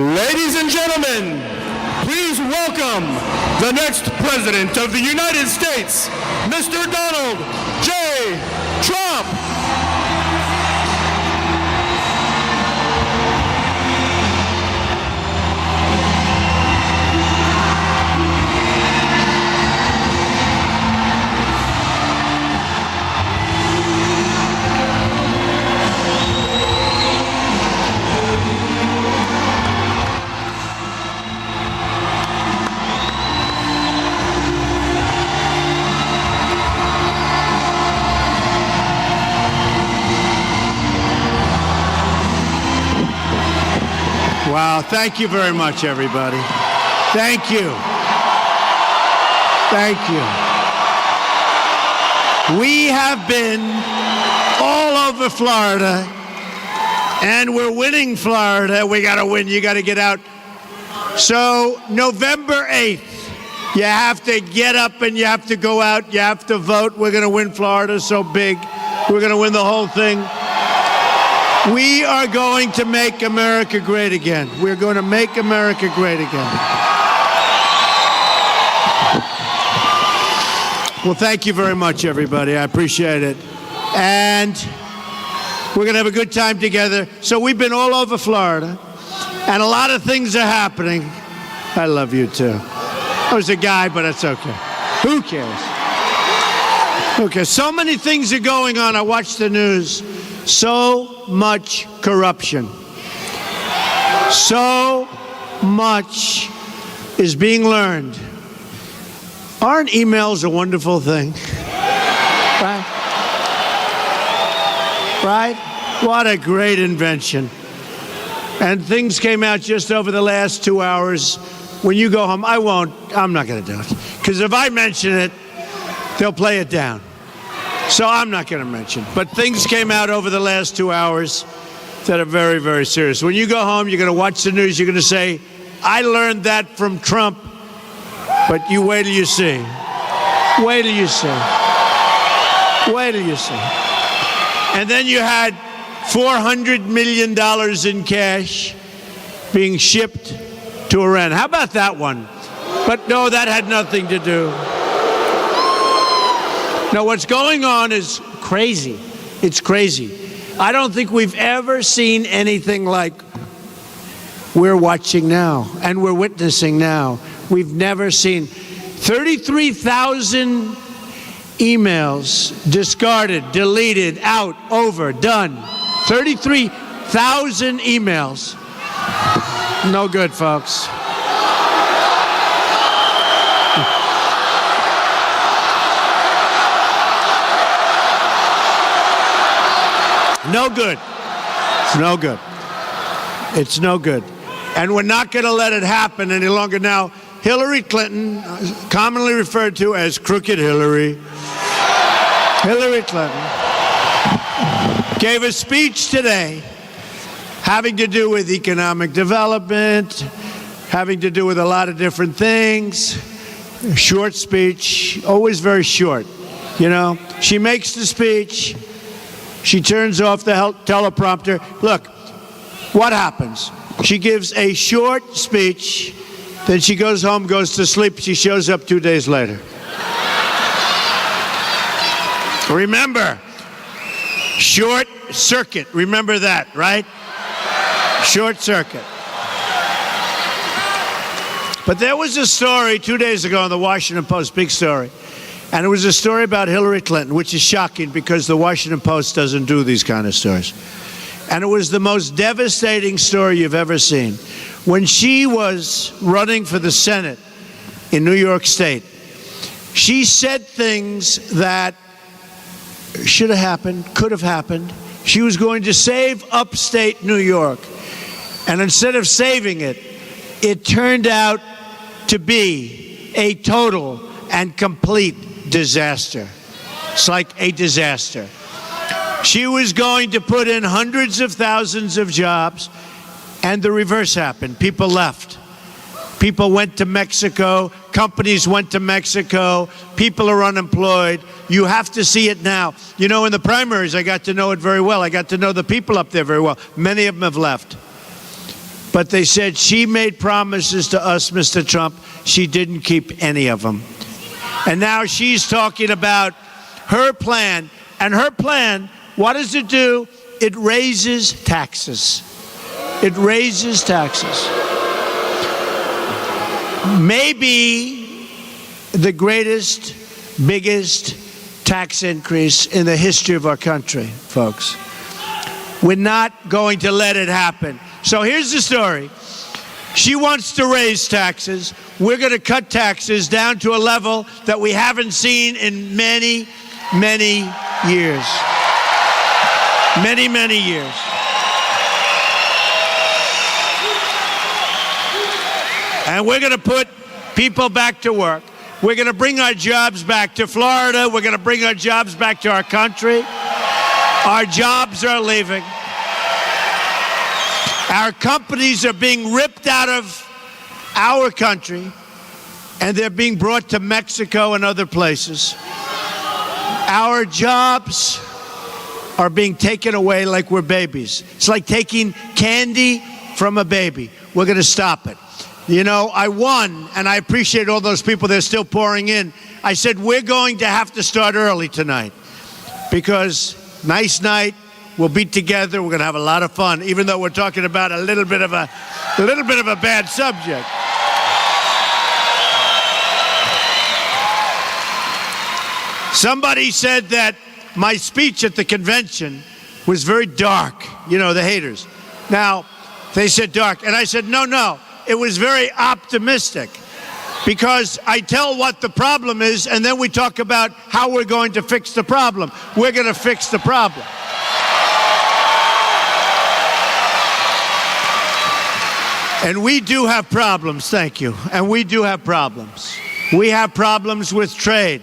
Ladies and gentlemen, please welcome the next President of the United States, Mr. Donald J. Trump. Wow, thank you very much, everybody. Thank you. Thank you. We have been all over Florida, and we're winning Florida. We got to win. You got to get out. So November 8th, you have to get up and you have to go out. You have to vote. We're going to win Florida so big. We're going to win the whole thing. We are going to make America great again. We're going to make America great again. Well, thank you very much, everybody. I appreciate it. And we're going to have a good time together. So we've been all over Florida, and a lot of things are happening. I love you, too. I was a guy, but that's okay. Who cares? Okay, so many things are going on. I watch the news. So much corruption. So much is being learned. Aren't emails a wonderful thing? Right? Right? What a great invention. And things came out just over the last 2 hours. When you go home, I'm not going to do it. Because if I mention it, they'll play it down. So I'm not going to mention. But things came out over the last 2 hours that are very, very serious. When you go home, you're going to watch the news. You're going to say, I learned that from Trump. But you wait till you see. Wait till you see. Wait till you see. And then you had $400 million in cash being shipped to Iran. How about that one? But no, that had nothing to do. Now, what's going on is crazy. It's crazy. I don't think we've ever seen anything like we're watching now and we're witnessing now. We've never seen 33,000 emails discarded, deleted, out, over, done. 33,000 emails. No good, folks. No good. It's no good. It's no good. And we're not going to let it happen any longer. Now, Hillary Clinton, commonly referred to as Crooked Hillary, Hillary Clinton, gave a speech today having to do with economic development, having to do with a lot of different things. A short speech, always very short. You know, she makes the speech. She turns off the teleprompter. Look, what happens? She gives a short speech, then she goes home, goes to sleep. She shows up 2 days later. Remember, short circuit. Remember that, right? Short circuit. But there was a story 2 days ago in the Washington Post, big story. And it was a story about Hillary Clinton, which is shocking because the Washington Post doesn't do these kind of stories. And it was the most devastating story you've ever seen. When she was running for the Senate in New York State, she said things that should have happened, could have happened. She was going to save upstate New York. And instead of saving it, it turned out to be a total and complete disaster. It's like a disaster. She was going to put in hundreds of thousands of jobs, and the reverse happened. People left. People went to Mexico. Companies went to Mexico. People are unemployed. You have to see it now. You know, in the primaries, I got to know it very well. I got to know the people up there very well. Many of them have left. But they said she made promises to us, Mr. Trump. She didn't keep any of them. And now she's talking about her plan. And her plan, what does it do? It raises taxes. It raises taxes. Maybe the greatest, biggest tax increase in the history of our country, folks. We're not going to let it happen. So here's the story. She wants to raise taxes. We're going to cut taxes down to a level that we haven't seen in many, many years. Many, many years. And we're going to put people back to work. We're going to bring our jobs back to Florida. We're going to bring our jobs back to our country. Our jobs are leaving. Our companies are being ripped out of our country, and they're being brought to Mexico and other places. Our jobs are being taken away like we're babies. It's like taking candy from a baby. We're going to stop it. You know, I won, and I appreciate all those people that are still pouring in. I said, we're going to have to start early tonight because nice night. We'll be together. We're going to have a lot of fun, even though we're talking about a little bit of a bad subject. Somebody said that my speech at the convention was very dark. You know, the haters. Now, they said dark, and I said, no. It was very optimistic because I tell what the problem is, and then we talk about how we're going to fix the problem. We're going to fix the problem. And we do have problems, thank you. And we do have problems. We have problems with trade.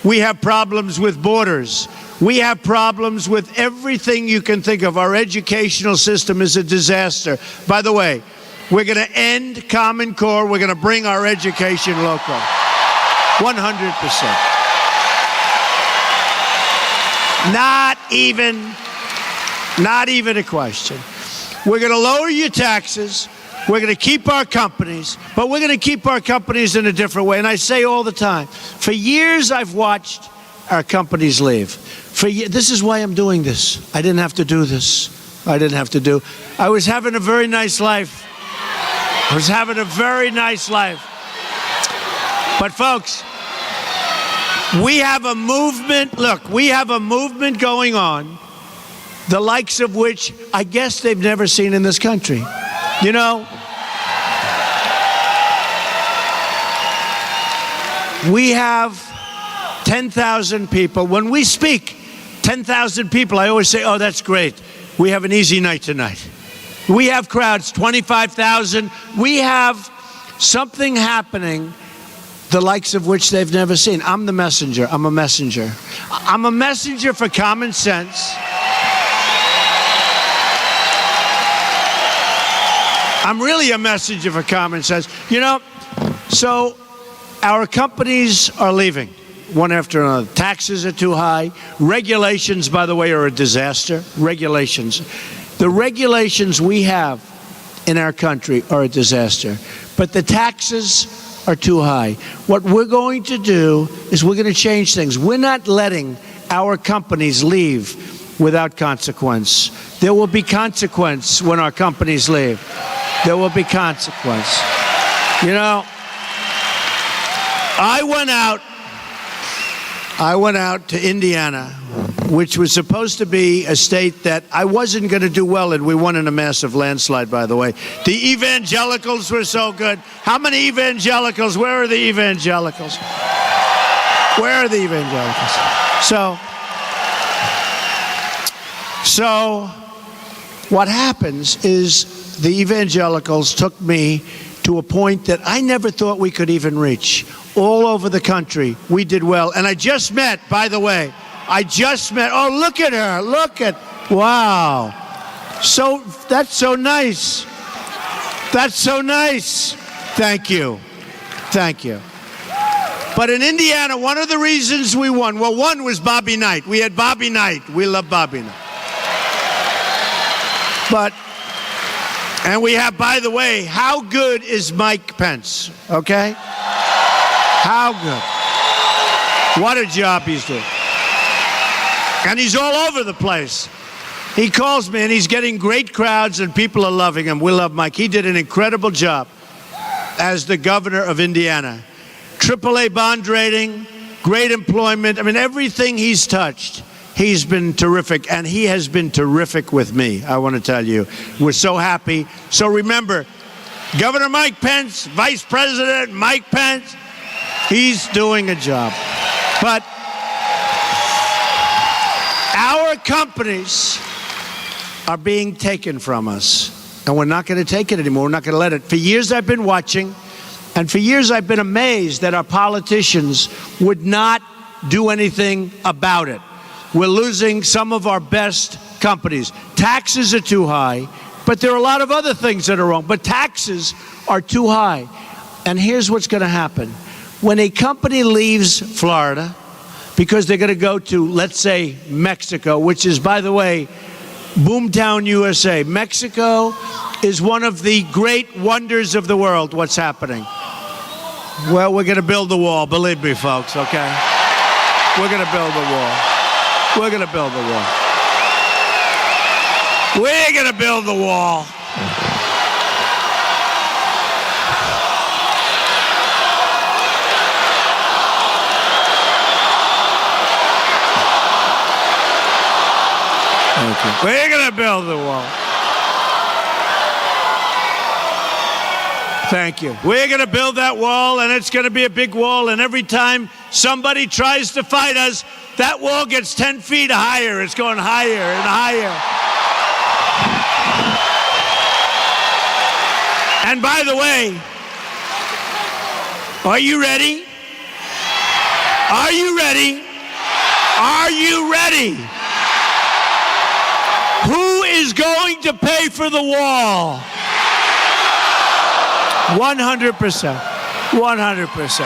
We have problems with borders. We have problems with everything you can think of. Our educational system is a disaster. By the way, we're going to end Common Core. We're going to bring our education local. 100%. Not even a question. We're going to lower your taxes. We're going to keep our companies, but we're going to keep our companies in a different way. And I say all the time, for years I've watched our companies leave. This is why I'm doing this. I didn't have to do this. I was having a very nice life. But folks, we have a movement. Look, we have a movement going on, the likes of which I guess they've never seen in this country. You know, we have 10,000 people. When we speak, 10,000 people, I always say, oh, that's great. We have an easy night tonight. We have crowds, 25,000. We have something happening, the likes of which they've never seen. I'm the messenger. I'm a messenger. I'm a messenger for common sense. I'm really a messenger for common sense. You know, so our companies are leaving one after another. Taxes are too high. Regulations, by the way, are a disaster. Regulations. The regulations we have in our country are a disaster. But the taxes are too high. What we're going to do is we're going to change things. We're not letting our companies leave without consequence. There will be consequence when our companies leave. There will be consequence. You know, I went out to Indiana, which was supposed to be a state that I wasn't going to do well in. We won in a massive landslide, by the way. The evangelicals were so good. How many evangelicals? Where are the evangelicals? Where are the evangelicals? So what happens is the evangelicals took me to a point that I never thought we could even reach. All over the country, we did well. And I just met, by the way, oh, look at her, wow. So, that's so nice. Thank you. But in Indiana, one of the reasons we won, well, one was Bobby Knight. We had Bobby Knight. We love Bobby Knight. And we have, by the way, how good is Mike Pence? Okay? How good? What a job he's doing. And he's all over the place. He calls me and he's getting great crowds and people are loving him. We love Mike. He did an incredible job as the governor of Indiana. AAA bond rating, great employment. I mean, everything he's touched, he's been terrific. And he has been terrific with me, I want to tell you. We're so happy. So remember, Governor Mike Pence, Vice President Mike Pence, he's doing a job. But our companies are being taken from us. And we're not going to take it anymore. We're not going to let it. For years I've been watching, and for years I've been amazed that our politicians would not do anything about it. We're losing some of our best companies. Taxes are too high, but there are a lot of other things that are wrong. But taxes are too high. And here's what's going to happen. When a company leaves Florida, because they're going to go to, let's say, Mexico, which is, by the way, Boomtown, USA. Mexico is one of the great wonders of the world. What's happening? Well, we're going to build the wall. Believe me, folks, okay? We're going to build the wall. We're going to build the wall. We're going to build the wall. Okay. We're going to build the wall. Thank you. We're going to build that wall, and it's going to be a big wall, and every time somebody tries to fight us, that wall gets 10 feet higher. It's going higher and higher. And by the way, are you ready? Are you ready? Are you ready? Who is going to pay for the wall? 100%. 100%.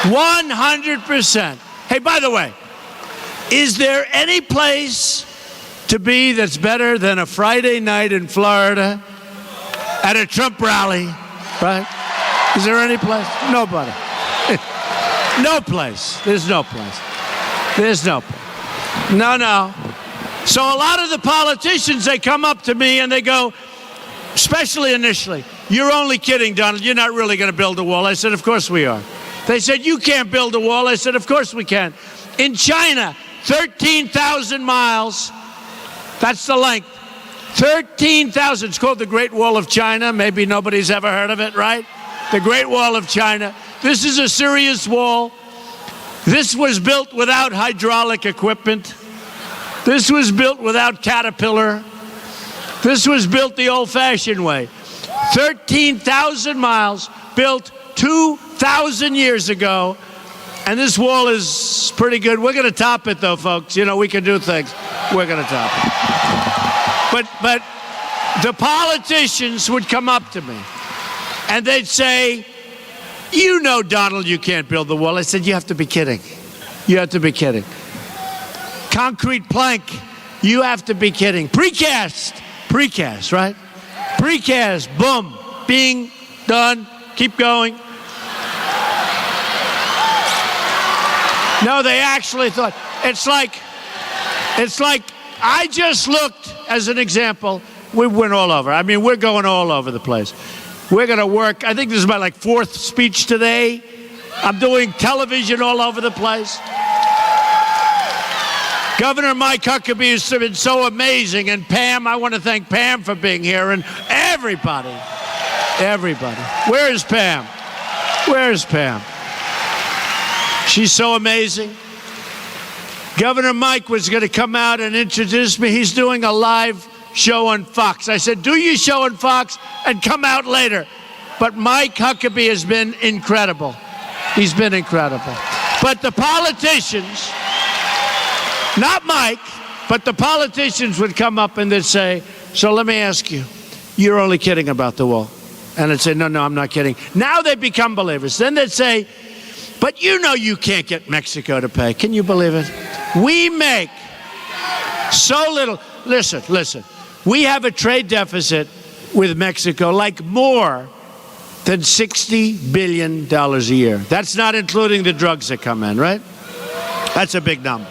100%. Hey, by the way, is there any place to be that's better than a Friday night in Florida at a Trump rally, right? Is there any place? Nobody. No place. There's no place. There's no place. No. So a lot of the politicians, they come up to me and they go, especially initially, "You're only kidding, Donald. You're not really going to build a wall." I said, "Of course we are." They said, "You can't build a wall." I said, "Of course we can." In China, 13,000 miles. That's the length. 13,000. It's called the Great Wall of China. Maybe nobody's ever heard of it, right? The Great Wall of China. This is a serious wall. This was built without hydraulic equipment. This was built without Caterpillar. This was built the old-fashioned way. 13,000 miles, built 2,000 years ago. And this wall is pretty good. We're going to top it, though, folks. You know, we can do things. We're going to top it. But the politicians would come up to me, and they'd say, "You know, Donald, you can't build the wall." I said, "You have to be kidding. You have to be kidding. Concrete plank, you have to be kidding. Precast, right? Precast, boom, being done, keep going." No, they actually thought, it's like, I just looked, as an example, we went all over. I mean, we're going all over the place. We're going to work, I think this is my fourth speech today. I'm doing television all over the place. Governor Mike Huckabee has been so amazing, and Pam, I want to thank Pam for being here, and everybody. Where is Pam? Where is Pam? She's so amazing. Governor Mike was going to come out and introduce me. He's doing a live show on Fox. I said, "Do your show on Fox and come out later." But Mike Huckabee has been incredible. He's been incredible. But the politicians, not Mike, but the politicians would come up and they'd say, "So let me ask you, you're only kidding about the wall." And I'd say, no, I'm not kidding. Now they become believers. Then they'd say, "But you know you can't get Mexico to pay." Can you believe it? We make so little. Listen. We have a trade deficit with Mexico like more than $60 billion a year. That's not including the drugs that come in, right? That's a big number.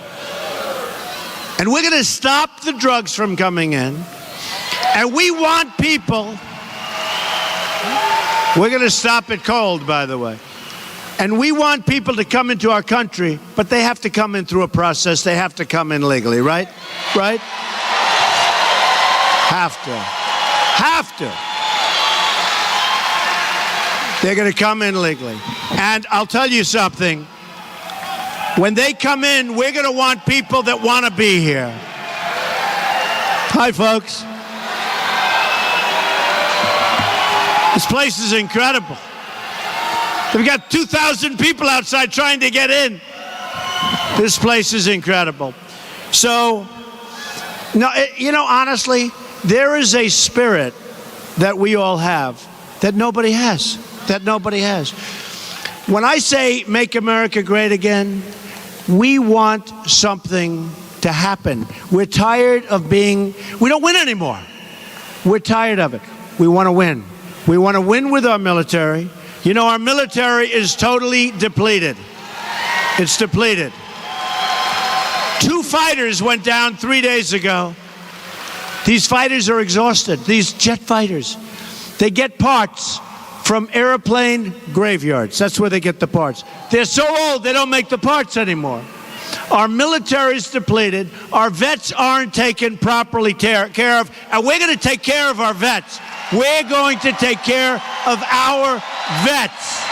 And we're going to stop the drugs from coming in. And we want people, we're going to stop it cold, by the way. And we want people to come into our country, but they have to come in through a process. They have to come in legally, right? Right? Have to. Have to. They're going to come in legally. And I'll tell you something. When they come in, we're going to want people that want to be here. Hi, folks. This place is incredible. We've got 2,000 people outside trying to get in. This place is incredible. So, no, you know, honestly, there is a spirit that we all have that nobody has. That nobody has. When I say make America great again, we want something to happen. We're tired of we don't win anymore. We're tired of it. We want to win. We want to win with our military. You know, our military is totally depleted. It's depleted. 2 fighters went down 3 days ago. These fighters are exhausted. These jet fighters. They get parts from airplane graveyards. That's where they get the parts. They're so old, they don't make the parts anymore. Our military is depleted. Our vets aren't taken properly care of. And we're going to take care of our vets. We're going to take care of our vets.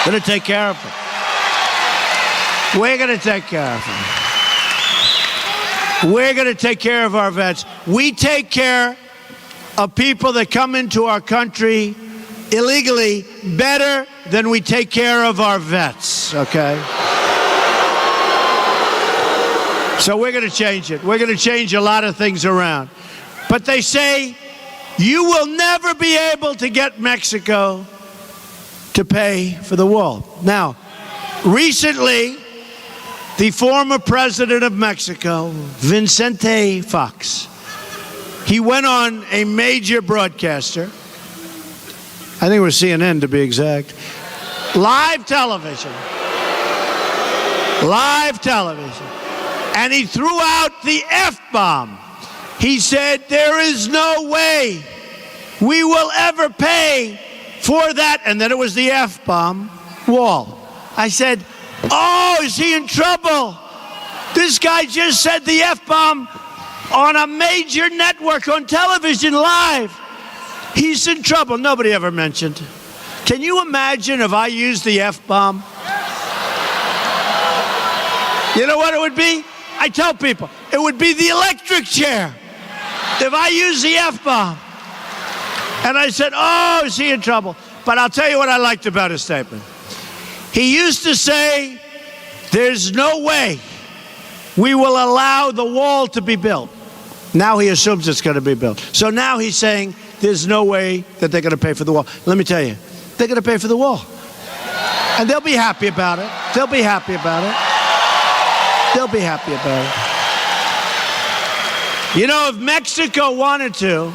Going to take care of them. We're going to take care of them. We're going to take care of our vets. We take care of people that come into our country illegally better than we take care of our vets, okay? So we're going to change it. We're going to change a lot of things around. But they say you will never be able to get Mexico to pay for the wall. Now, recently, the former president of Mexico, Vicente Fox, he went on a major broadcaster, I think it was CNN to be exact, live television, and he threw out the F-bomb. He said, there is no way we will ever pay for that, and then it was the F-bomb wall. I said, oh, is he in trouble? This guy just said the F-bomb on a major network on television live. He's in trouble. Nobody ever mentioned. Can you imagine if I used the F-bomb? You know what it would be? I tell people, it would be the electric chair. If I use the F-bomb. And I said, oh, is he in trouble? But I'll tell you what I liked about his statement. He used to say, there's no way we will allow the wall to be built. Now he assumes it's going to be built. So now he's saying there's no way that they're going to pay for the wall. Let me tell you, they're going to pay for the wall. And they'll be happy about it. They'll be happy about it. They'll be happy about it. You know, if Mexico wanted to,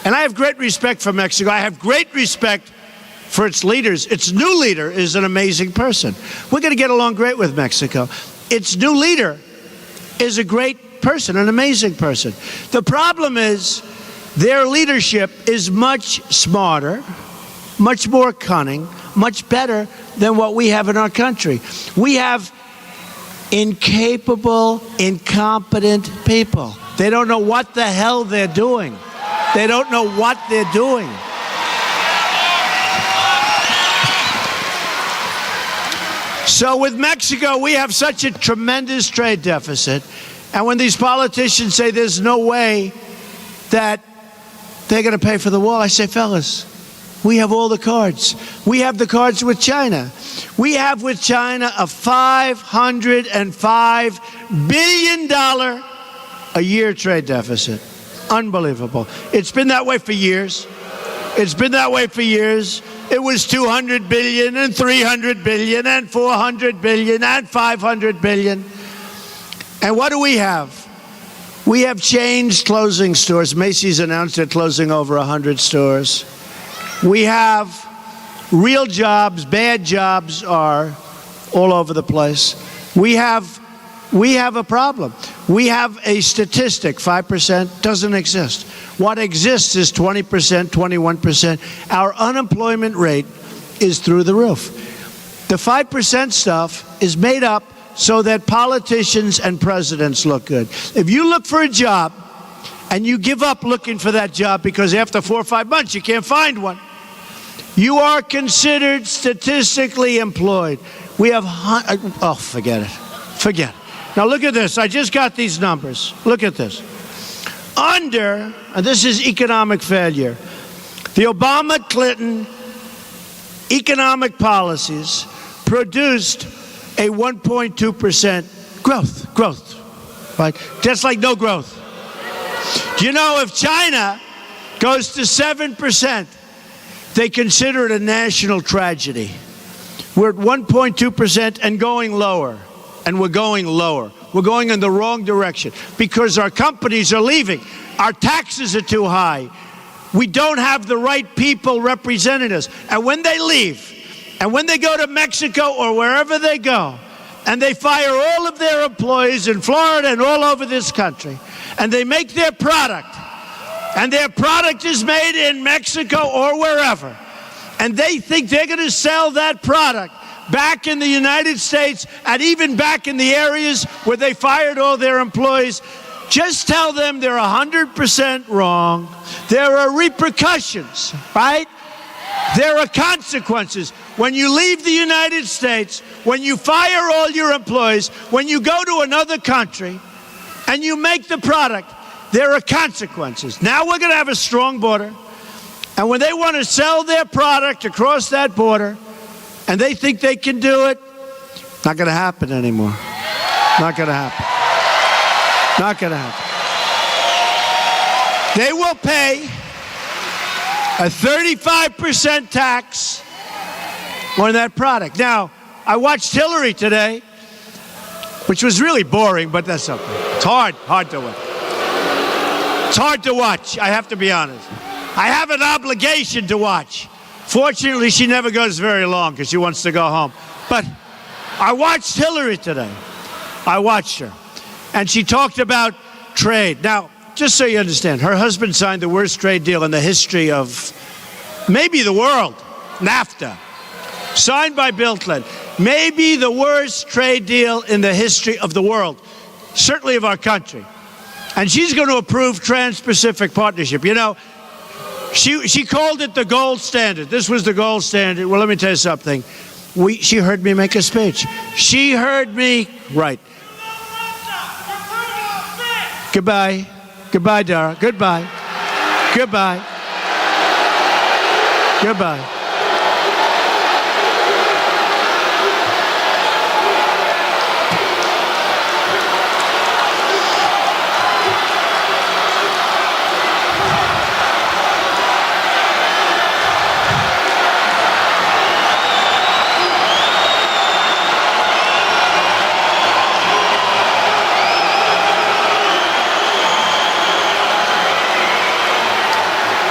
and I have great respect for Mexico, I have great respect for its leaders. Its new leader is an amazing person. We're going to get along great with Mexico. Its new leader is a great person, an amazing person. The problem is their leadership is much smarter, much more cunning, much better than what we have in our country. We have incapable, incompetent people. They don't know what the hell they're doing. They don't know what they're doing. So with Mexico, we have such a tremendous trade deficit. And when these politicians say there's no way that they're going to pay for the wall, I say, fellas, we have all the cards. We have the cards with China. We have with China a $505 billion a year trade deficit. Unbelievable. It's been that way for years. It's been that way for years. It was 200 billion and 300 billion and 400 billion and 500 billion. And what do we have? We have chains closing stores. Macy's announced they're closing over 100 stores. We have real jobs, bad jobs are all over the place. We have a problem. We have a statistic, 5% doesn't exist. What exists is 20%, 21%. Our unemployment rate is through the roof. The 5% stuff is made up so that politicians and presidents look good. If you look for a job and you give up looking for that job because after 4 or 5 months you can't find one, you are considered statistically employed. We have, forget it. Forget it. Now look at this. I just got these numbers. Look at this. And this is economic failure. The Obama-Clinton economic policies produced a 1.2% growth, right? Just like no growth. You know, if China goes to 7%, they consider it a national tragedy. We're at 1.2% and going lower, and we're going lower. We're going in the wrong direction because our companies are leaving. Our taxes are too high. We don't have the right people representing us. And when they leave, and when they go to Mexico or wherever they go, and they fire all of their employees in Florida and all over this country, and they make their product, and their product is made in Mexico or wherever, and they think they're going to sell that product back in the United States and even back in the areas where they fired all their employees, just tell them they're 100% wrong. There are repercussions, right? There are consequences. When you leave the United States, when you fire all your employees, when you go to another country and you make the product, there are consequences. Now we're going to have a strong border. And when they want to sell their product across that border and they think they can do it, not going to happen anymore. Not going to happen. Not going to happen. They will pay a 35% tax on that product. Now, I watched Hillary today, which was really boring, but that's okay. It's hard to watch. It's hard to watch, I have to be honest. I have an obligation to watch. Fortunately, she never goes very long because she wants to go home. But I watched Hillary today. I watched her. And she talked about trade. Now, just so you understand, her husband signed the worst trade deal in the history of maybe the world, NAFTA, signed by Bill Clinton. Maybe the worst trade deal in the history of the world, certainly of our country. And she's going to approve Trans-Pacific Partnership. You know, she called it the gold standard. This was the gold standard. Well, let me tell you something. She heard me make a speech. She heard me, right. Goodbye. Goodbye, Dara. Goodbye. Goodbye. Goodbye.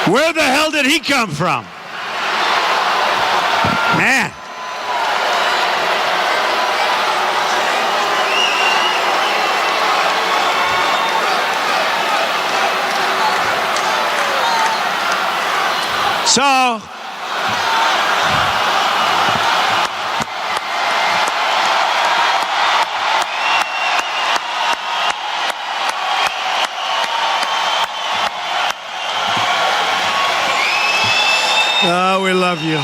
Where the hell did he come from? Man. So, oh, we love you.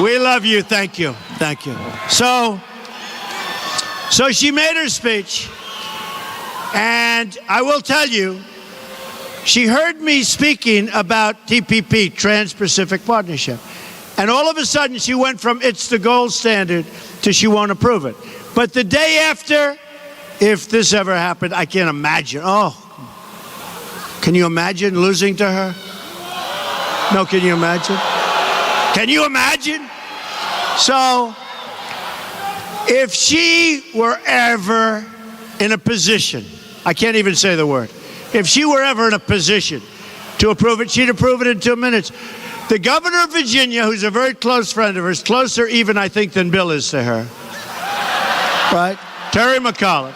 We love you. Thank you. Thank you. So she made her speech, and I will tell you, she heard me speaking about TPP, Trans-Pacific Partnership. And all of a sudden, she went from it's the gold standard to she won't approve it. But the day after, if this ever happened, I can't imagine. Oh, can you imagine losing to her? No, can you imagine? Can you imagine? So, if she were ever in a position, I can't even say the word, if she were ever in a position to approve it, she'd approve it in 2 minutes. The governor of Virginia, who's a very close friend of hers, closer even, I think, than Bill is to her, right? Terry McAuliffe.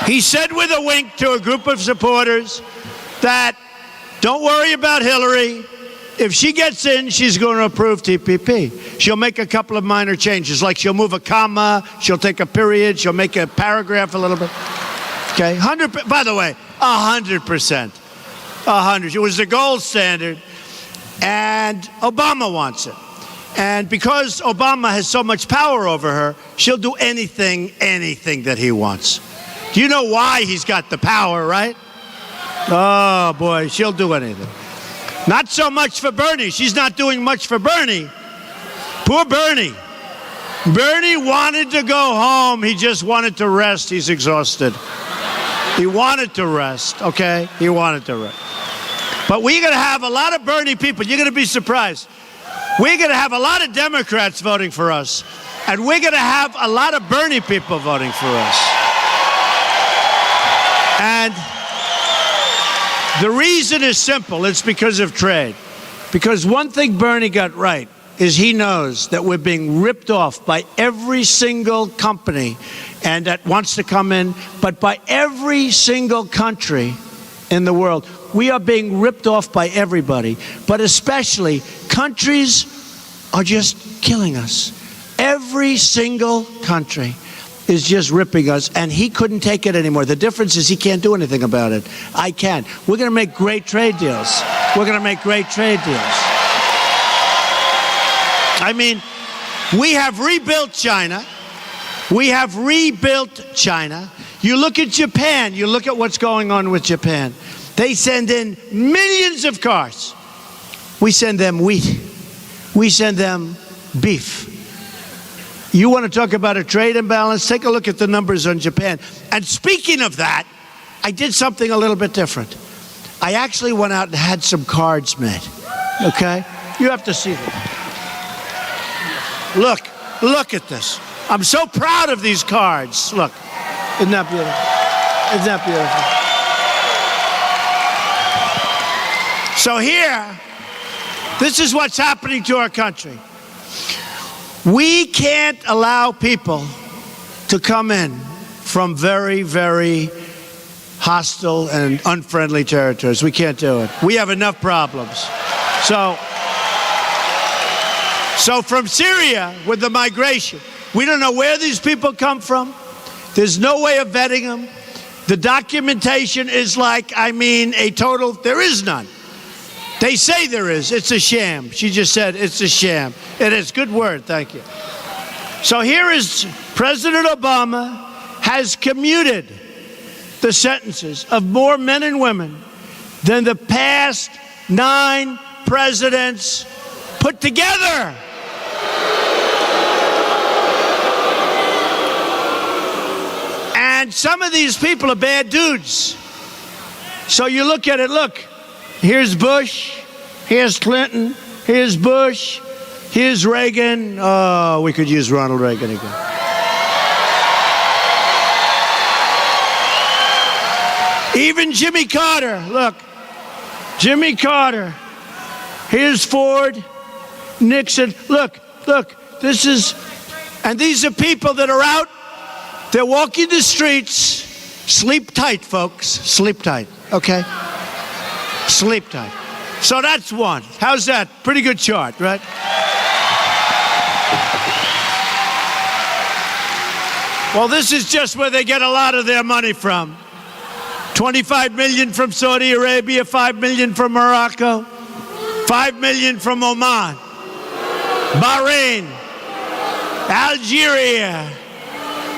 He said with a wink to a group of supporters that, don't worry about Hillary. If she gets in, she's going to approve TPP. She'll make a couple of minor changes, like she'll move a comma, she'll take a period, she'll make a paragraph a little bit. Okay, 100. By the way, 100%. 100. It was the gold standard, and Obama wants it. And because Obama has so much power over her, she'll do anything that he wants. Do you know why he's got the power, right? Oh, boy, she'll do anything. Not so much for Bernie. She's not doing much for Bernie. Poor Bernie. Bernie wanted to go home. He just wanted to rest. He's exhausted. He wanted to rest, okay? He wanted to rest. But we're going to have a lot of Bernie people. You're going to be surprised. We're going to have a lot of Democrats voting for us. And we're going to have a lot of Bernie people voting for us. And the reason is simple. It's because of trade. Because one thing Bernie got right is he knows that we're being ripped off by every single company and that wants to come in, but by every single country in the world. We are being ripped off by everybody, but especially countries are just killing us. Every single country is just ripping us, and he couldn't take it anymore. The difference is he can't do anything about it. I can. We're going to make great trade deals. We're going to make great trade deals. I mean, we have rebuilt China. We have rebuilt China. You look at Japan. You look at what's going on with Japan. They send in millions of cars. We send them wheat. We send them beef. You want to talk about a trade imbalance? Take a look at the numbers on Japan. And speaking of that, I did something a little bit different. I actually went out and had some cards made. Okay? You have to see them. Look at this. I'm so proud of these cards. Look. Isn't that beautiful? Isn't that beautiful? So here, this is what's happening to our country. We can't allow people to come in from very, very hostile and unfriendly territories. We can't do it. We have enough problems. So from Syria, with the migration, we don't know where these people come from. There's no way of vetting them. The documentation is like, there is none. They say there is. It's a sham. She just said it's a sham. It is. Good word. Thank you. So here is President Obama has commuted the sentences of more men and women than the past 9 presidents put together. And some of these people are bad dudes. So you look at it, look. Here's Bush, here's Clinton, here's Bush, here's Reagan. Oh, we could use Ronald Reagan again. Even Jimmy Carter, look. Jimmy Carter. Here's Ford, Nixon. Look, and these are people that are out. They're walking the streets. Sleep tight, folks. Sleep tight, okay? Sleep tight. So that's one. How's that? Pretty good chart, right? Well, this is just where they get a lot of their money from. 25 million from Saudi Arabia, 5 million from Morocco, 5 million from Oman, Bahrain, Algeria,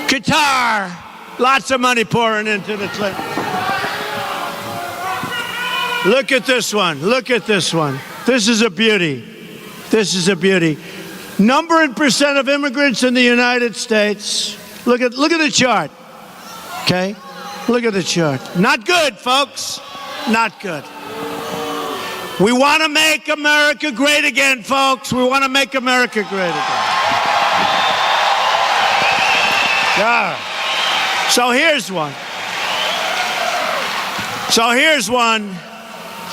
Qatar. Lots of money pouring into the Clinton. Look at this one. Look at this one. This is a beauty. This is a beauty. Number and percent of immigrants in the United States. Look at the chart. Okay? Look at the chart. Not good, folks. Not good. We want to make America great again, folks. We want to make America great again. Yeah. So here's one.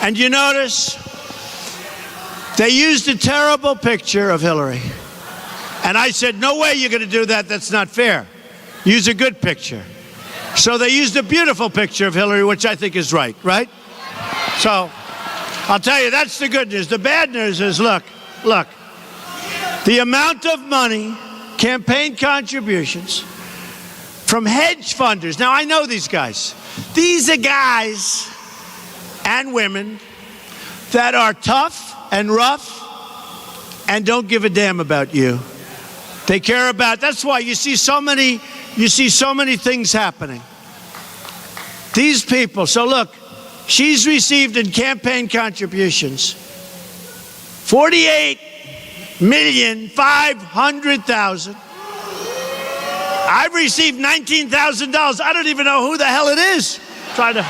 And you notice they used a terrible picture of Hillary. And I said, no way you're going to do that. That's not fair. Use a good picture. So they used a beautiful picture of Hillary, which I think is right? So I'll tell you, that's the good news. The bad news is, look. The amount of money, campaign contributions from hedge funders. Now, I know these guys. These are guys and women that are tough and rough and don't give a damn about you. They care about, that's why you see so many things happening. These people, so look, she's received in campaign contributions $48,500,000. I've received $19,000. I don't even know who the hell it is. Trying to.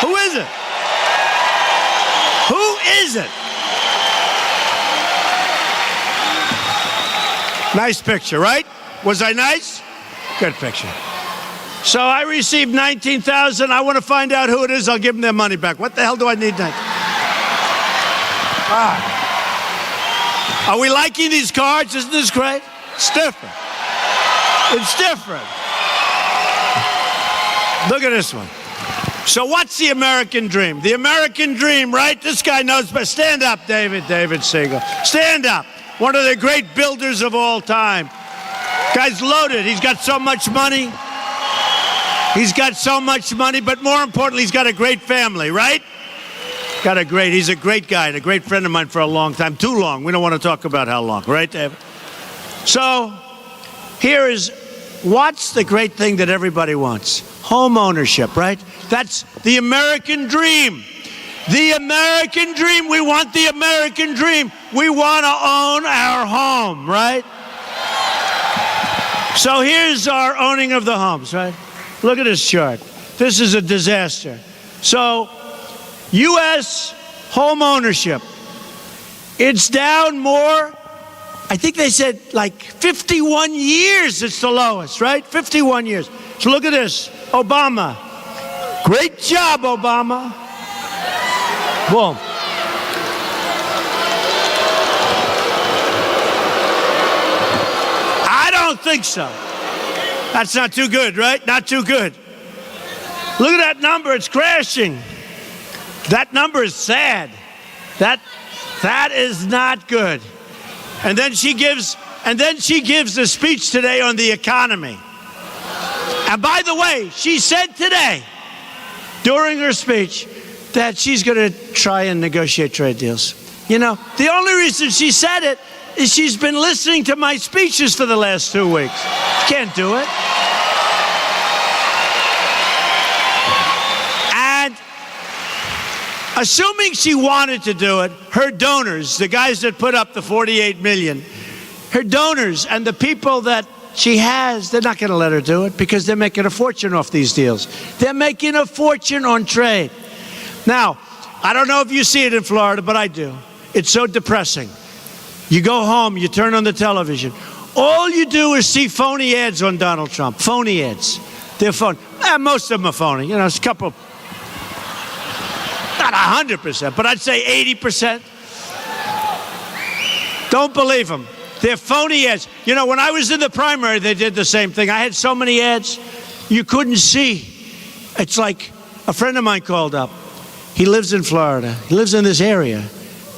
Who is it? Who is it? Nice picture, right? Was I nice? Good picture. So I received $19,000. I want to find out who it is. I'll give them their money back. What the hell do I need next? Are we liking these cards? Isn't this great? It's different. It's different. Look at this one. So what's the American dream? The American dream, right? This guy knows best. Stand up, David Siegel. Stand up. One of the great builders of all time. Guy's loaded. He's got so much money. But more importantly, he's got a great family, right? He's a great guy and a great friend of mine for a long time. Too long. We don't want to talk about how long, right, David? So here is, what's the great thing that everybody wants? Home ownership, right? That's the American dream. The American dream. We want the American dream. We want to own our home, right? So here's our owning of the homes, right? Look at this chart. This is a disaster. So U.S. home ownership, it's down more. I think they said like 51 years it's the lowest, right? 51 years. So look at this. Obama. Great job, Obama. Boom. I don't think so. That's not too good, right? Not too good. Look at that number. It's crashing. That number is sad. That is not good. And then she gives a speech today on the economy. And by the way, she said today during her speech that she's going to try and negotiate trade deals. You know, the only reason she said it is she's been listening to my speeches for the last 2 weeks. Can't do it. And assuming she wanted to do it, her donors, the guys that put up the 48 million, her donors and the people that she has, they're not going to let her do it because they're making a fortune off these deals. They're making a fortune on trade. Now, I don't know if you see it in Florida, but I do. It's so depressing. You go home, you turn on the television. All you do is see phony ads on Donald Trump. Phony ads. They're phony. Most of them are phony. You know, it's a couple, not 100%, but I'd say 80%. Don't believe them. They're phony ads. You know, when I was in the primary, they did the same thing. I had so many ads, you couldn't see. It's like a friend of mine called up. He lives in Florida. He lives in this area.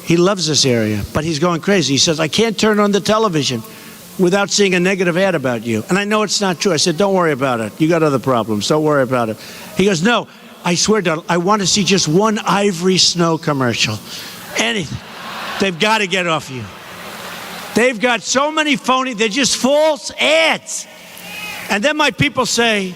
He loves this area, but he's going crazy. He says, I can't turn on the television without seeing a negative ad about you. And I know it's not true. I said, don't worry about it. You got other problems. Don't worry about it. He goes, no, I swear, Donald, I want to see just one Ivory Snow commercial. Anything. They've got to get off you. They've got so many phony, they're just false ads. And then my people say,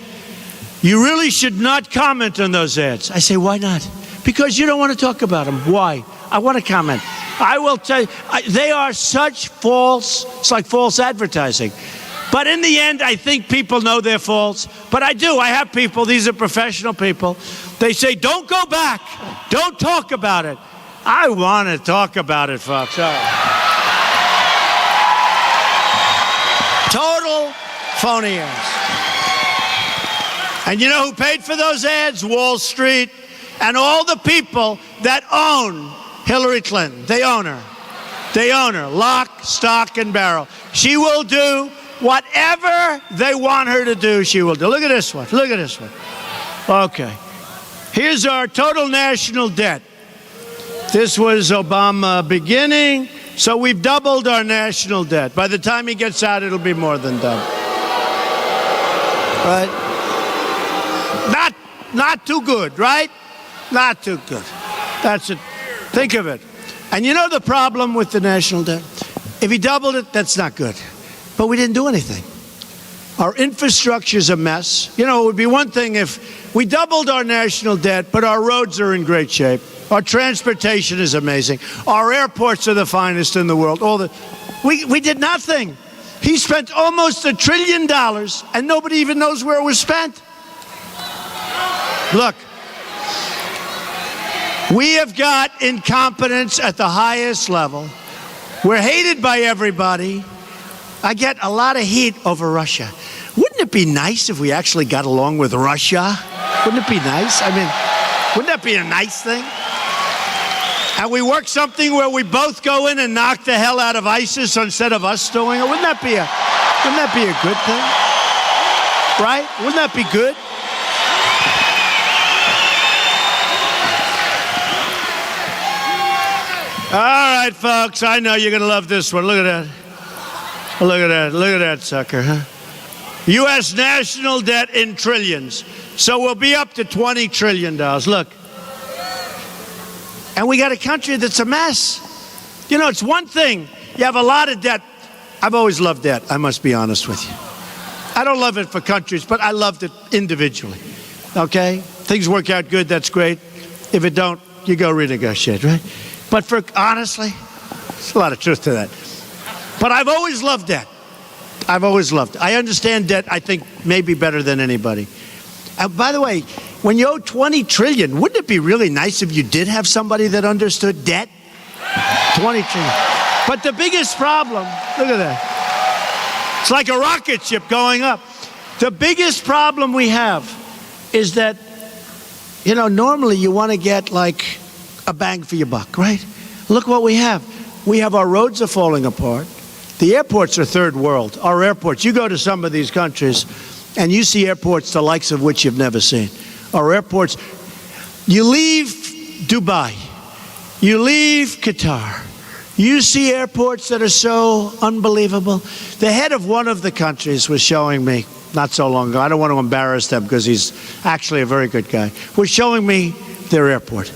you really should not comment on those ads. I say, why not? Because you don't want to talk about them. Why? I want to comment. I will tell you, they are such false, it's like false advertising. But in the end, I think people know they're false. But I do. I have people, these are professional people. They say, don't go back. Don't talk about it. I want to talk about it, folks. All right. Total phony ads. And you know who paid for those ads? Wall Street and all the people that own Hillary Clinton. They own her. They own her. Lock, stock, and barrel. She will do whatever they want her to do, she will do. Look at this one. Look at this one. Okay. Here's our total national debt. This was Obama beginning. So we've doubled our national debt. By the time he gets out, it'll be more than double. Right? Not too good, right? Not too good. That's it. Think of it. And you know the problem with the national debt? If he doubled it, that's not good. But we didn't do anything. Our infrastructure's a mess. You know, it would be one thing if we doubled our national debt, but our roads are in great shape. Our transportation is amazing. Our airports are the finest in the world. We did nothing. He spent almost $1 trillion, and nobody even knows where it was spent. Look, we have got incompetence at the highest level. We're hated by everybody. I get a lot of heat over Russia. Wouldn't it be nice if we actually got along with Russia? Wouldn't it be nice? I mean, wouldn't that be a nice thing? And we work something where we both go in and knock the hell out of ISIS instead of us doing it. Wouldn't that be a good thing? Right? Wouldn't that be good? All right, folks, I know you're going to love this one. Look at that. Look at that. Look at that sucker, huh? U.S. national debt in trillions. So we'll be up to $20 trillion. Look. And we got a country that's a mess. You know, it's one thing. You have a lot of debt. I've always loved debt, I must be honest with you. I don't love it for countries, but I loved it individually. Okay? Things work out good, that's great. If it don't, you go renegotiate, right? But honestly, there's a lot of truth to that. But I've always loved debt. I've always loved it. I understand debt, I think, maybe better than anybody. By the way, when you owe $20 trillion, wouldn't it be really nice if you did have somebody that understood debt? $20 trillion. But the biggest problem, look at that. It's like a rocket ship going up. The biggest problem we have is that, you know, normally you want to get like a bang for your buck, right? Look what we have. We have our roads are falling apart. The airports are third world. Our airports, you go to some of these countries and you see airports the likes of which you've never seen. Our airports, you leave Dubai, you leave Qatar, you see airports that are so unbelievable. The head of one of the countries was showing me, not so long ago, I don't want to embarrass them because he's actually a very good guy, was showing me their airport.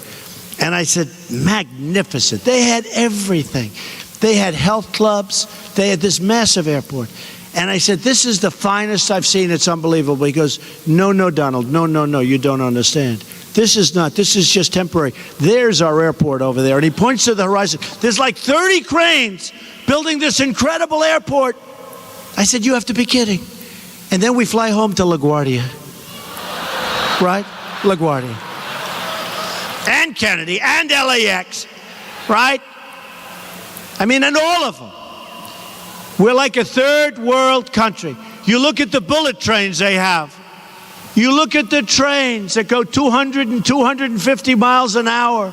And I said, magnificent. They had everything. They had health clubs. They had this massive airport. And I said, this is the finest I've seen. It's unbelievable. He goes, no, Donald. No, you don't understand. This is not. This is just temporary. There's our airport over there. And he points to the horizon. There's like 30 cranes building this incredible airport. I said, you have to be kidding. And then we fly home to LaGuardia. Right? LaGuardia. And Kennedy and LAX. Right? I mean, and all of them. We're like a third world country. You look at the bullet trains they have. You look at the trains that go 200 and 250 miles an hour.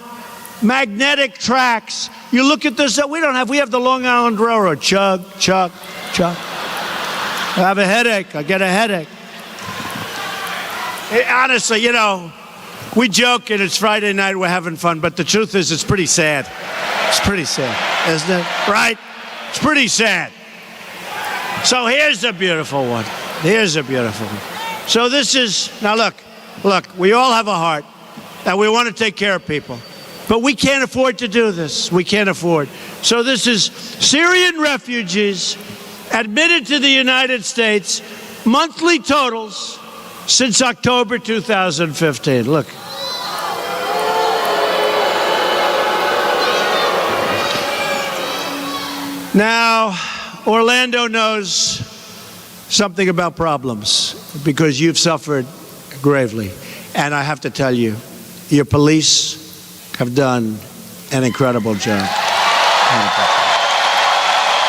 Magnetic tracks. You look at this, we have the Long Island Railroad. Chug, chug, chug. I have a headache. I get a headache. Honestly, you know, we joke and it's Friday night, we're having fun, but the truth is it's pretty sad. It's pretty sad, isn't it? Right? It's pretty sad. So here's a beautiful one. Here's a beautiful one. So this is, now look, we all have a heart and we want to take care of people, but we can't afford to do this. We can't afford. So this is Syrian refugees admitted to the United States, monthly totals since October 2015. Look. Now, Orlando knows something about problems because you've suffered gravely. And I have to tell you, your police have done an incredible job.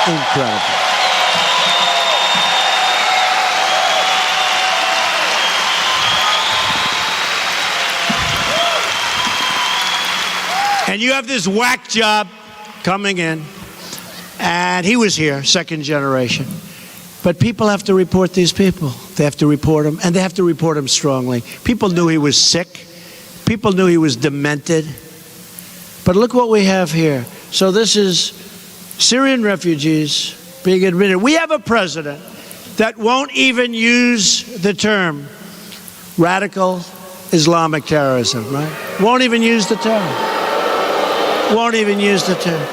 Incredible. And you have this whack job coming in, and he was here, second generation. But people have to report these people. They have to report them, and they have to report them strongly. People knew he was sick. People knew he was demented. But look what we have here. So this is Syrian refugees being admitted. We have a president that won't even use the term radical Islamic terrorism, right? Won't even use the term. Won't even use the term.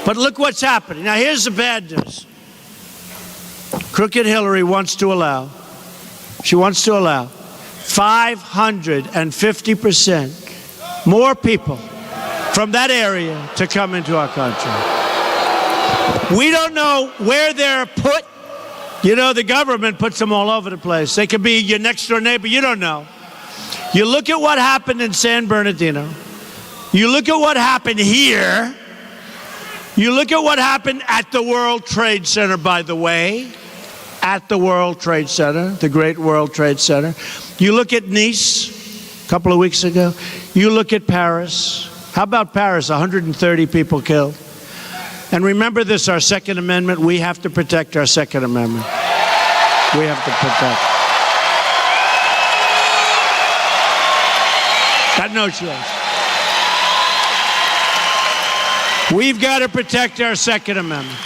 But look what's happening. Now, here's the bad news. Crooked Hillary wants to allow 550% more people from that area to come into our country. We don't know where they're put. You know, the government puts them all over the place. They could be your next door neighbor. You don't know. You look at what happened in San Bernardino. You look at what happened here. You look at what happened at the World Trade Center, by the way. At the World Trade Center, the great World Trade Center. You look at Nice a couple of weeks ago. You look at Paris. How about Paris? 130 people killed. And remember this, our Second Amendment, we have to protect our Second Amendment. We have to protect. Got no choice. We've got to protect our Second Amendment.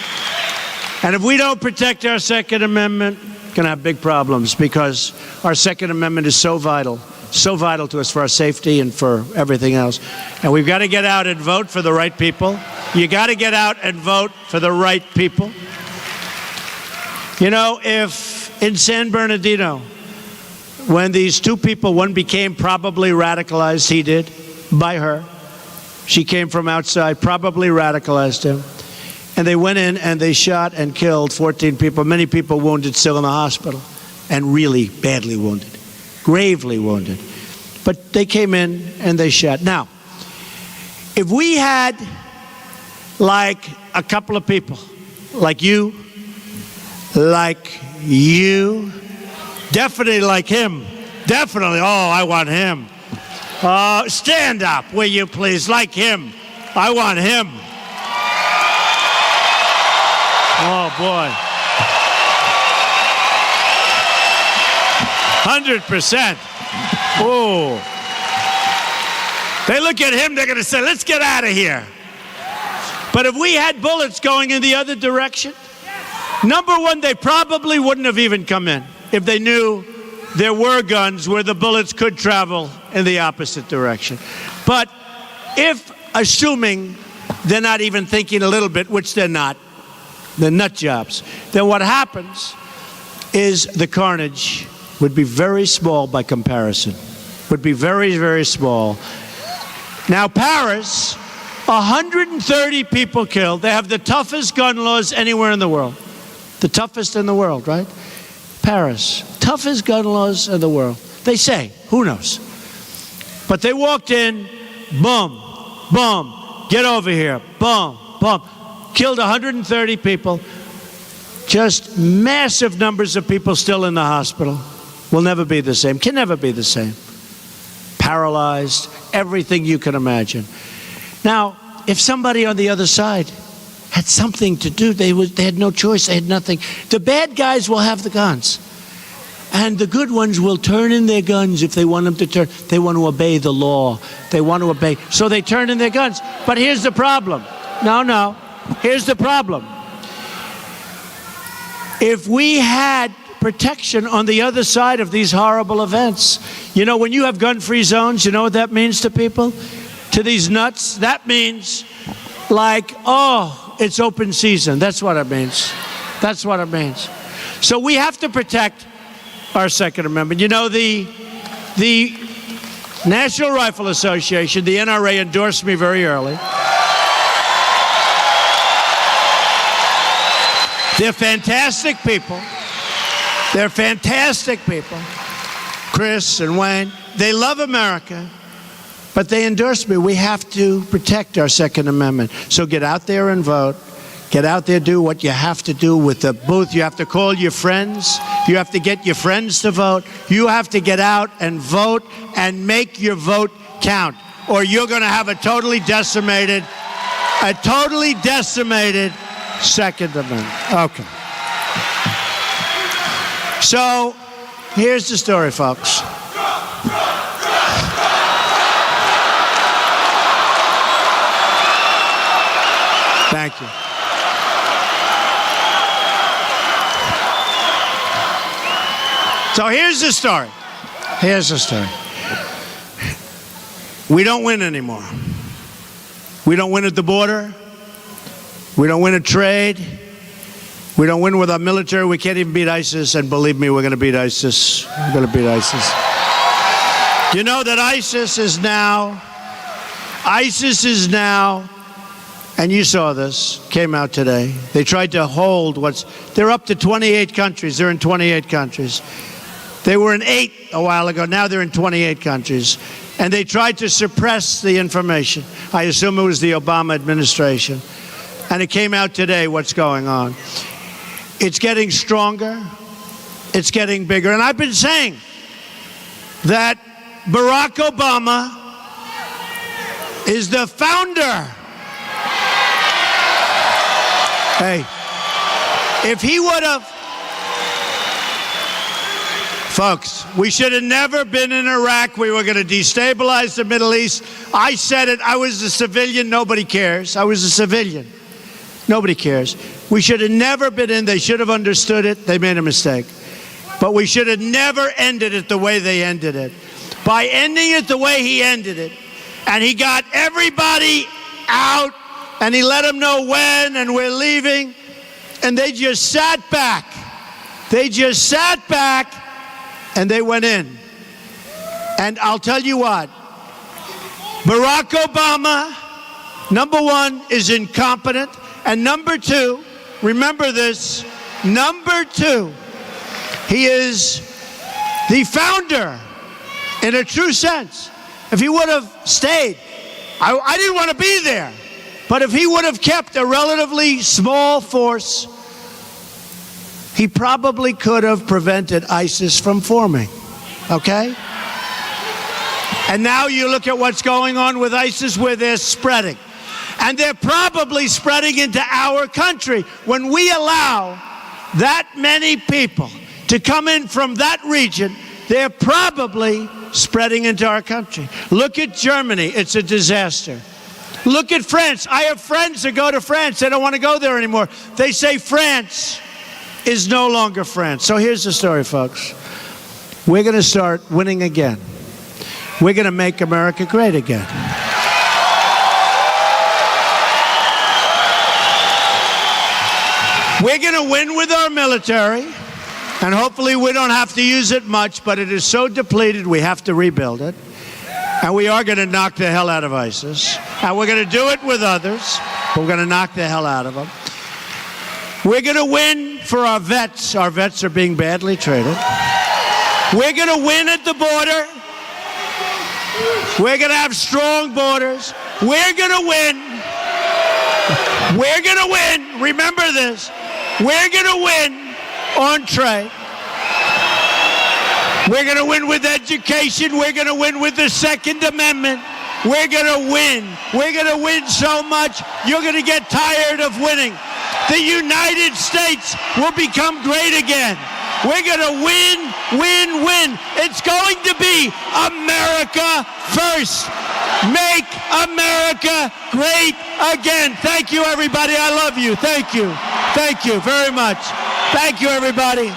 And if we don't protect our Second Amendment, we're going to have big problems, because our Second Amendment is so vital to us for our safety and for everything else. And we've got to get out and vote for the right people. You got to get out and vote for the right people. You know, if in San Bernardino, when these two people, one became probably radicalized, he did, by her. She came from outside, probably radicalized him. And they went in and they shot and killed 14 people, many people wounded, still in the hospital, and really badly wounded, gravely wounded. But they came in and they shot. Now, if we had like a couple of people, like you, definitely like him, definitely, oh, I want him. Stand up, will you please, like him. I want him. Oh, boy. 100%. Oh. They look at him, they're going to say, let's get out of here. But if we had bullets going in the other direction, number one, they probably wouldn't have even come in if they knew there were guns where the bullets could travel in the opposite direction. But if, assuming they're not even thinking a little bit, which they're not, they're nut jobs, then what happens is the carnage would be very small by comparison. Would be very, very small. Now, Paris, 130 people killed. They have the toughest gun laws anywhere in the world. The toughest in the world, right? Paris, toughest gun laws in the world. They say, who knows? But they walked in, boom, boom, get over here, boom, boom. Killed 130 people. Just massive numbers of people still in the hospital. Will never be the same. Can never be the same. Paralyzed, everything you can imagine. Now, if somebody on the other side had something to do, they had no choice, they had nothing. The bad guys will have the guns. And the good ones will turn in their guns if they want them to turn. They want to obey the law. They want to obey. So they turn in their guns. But here's the problem. No. Here's the problem. If we had protection on the other side of these horrible events, you know, when you have gun-free zones, you know what that means to people? To these nuts? That means like, oh, it's open season. That's what it means. That's what it means. So we have to protect our Second Amendment. You know, the National Rifle Association, the NRA, endorsed me very early. They're fantastic people. They're fantastic people. Chris and Wayne, they love America, but they endorse me. We have to protect our Second Amendment. So get out there and vote. Get out there, do what you have to do with the booth. You have to call your friends. You have to get your friends to vote. You have to get out and vote and make your vote count. or you're going to have a totally decimated Second Amendment. Okay. So here's the story, folks. Thank you. So here's the story. We don't win anymore. We don't win at the border. We don't win at trade. We don't win with our military. We can't even beat ISIS. And believe me, we're going to beat ISIS. We're going to beat ISIS. You know that ISIS is now, and you saw this, came out today. They tried to hold they're up to 28 countries. They're in 28 countries. They were in 8 a while ago. Now they're in 28 countries. And they tried to suppress the information. I assume it was the Obama administration. And it came out today what's going on. It's getting stronger. It's getting bigger. And I've been saying that Barack Obama is the founder. Hey, if he would have, folks, we should have never been in Iraq. We were going to destabilize the Middle East. I said it. I was a civilian. Nobody cares. I was a civilian. Nobody cares. We should have never been in. They should have understood it. They made a mistake. But we should have never ended it the way they ended it. By ending it the way he ended it, and he got everybody out, and he let them know when, and we're leaving, and they just sat back. They just sat back, and they went in. And I'll tell you what, Barack Obama, number one, is incompetent, and number two, remember this, number two, he is the founder in a true sense. If he would have stayed, I didn't want to be there, but if he would have kept a relatively small force, he probably could have prevented ISIS from forming, okay? And now you look at what's going on with ISIS, where they're spreading. And they're probably spreading into our country. When we allow that many people to come in from that region, they're probably spreading into our country. Look at Germany. It's a disaster. Look at France. I have friends that go to France. They don't want to go there anymore. They say France is no longer France. So here's the story, folks. We're going to start winning again. We're going to make America great again. We're going to win with our military, and hopefully we don't have to use it much, but it is so depleted we have to rebuild it. And we are going to knock the hell out of ISIS. And we're going to do it with others, but we're going to knock the hell out of them. We're going to win for our vets. Our vets are being badly treated. We're going to win at the border. We're going to have strong borders. We're going to win. We're going to win. Remember this. We're going to win on trade. We're going to win with education. We're going to win with the Second Amendment. We're going to win. We're going to win so much, you're going to get tired of winning. The United States will become great again. We're going to win, win, win. It's going to be America first. Make America great again. Thank you, everybody. I love you. Thank you. Thank you very much. Thank you, everybody.